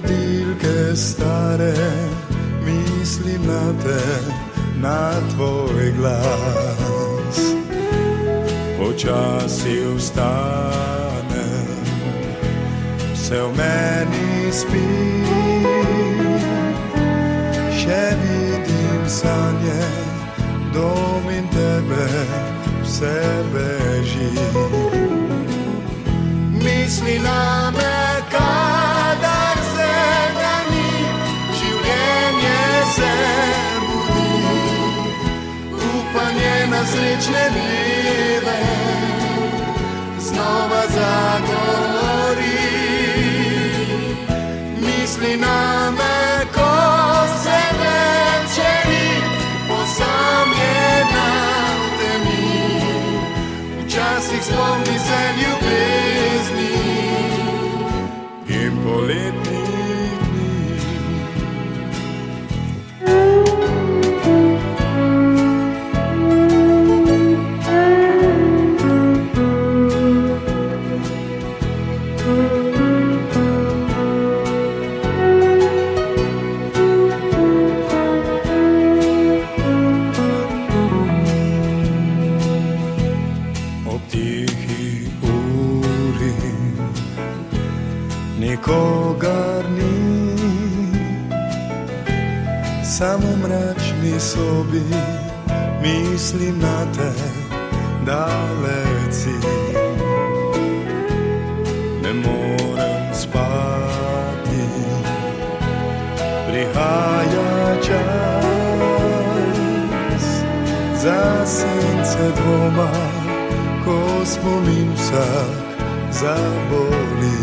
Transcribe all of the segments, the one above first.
budilke stare, mislim na te, na tvoj glas. Počasi vstane, vse v meni spi, še vidim sanje, dom in tebe, vse beži. Misli name, kadar se da ni, življenje se budi, upanje na srečne dneve znova zagori. Misli name, ko se večeri osamljena v temi, včasih spomni se ljubezni in poletnih dni. Ob tihi uri nikogar ni, samo v mračni sobi mislim na te, daleč si. Ne morem spati, prihaja čas za sence dvoma, ko spomin vsak zaboli.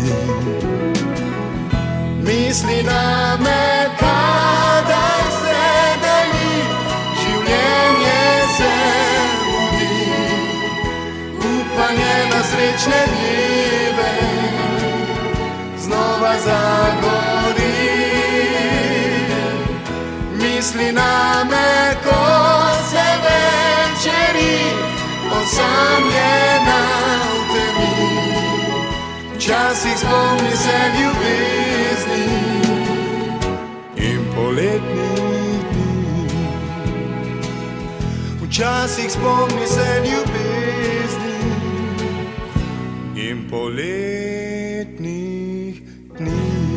Misli name, kadar se dani, življenje se budi, upanje na srečne dneve znova zagori. Misli name, ko se večeri osamljena v temi, včasih spomni se ljubezni in poletnih dni. Včasih spomni se ljubezni in poletnih dni.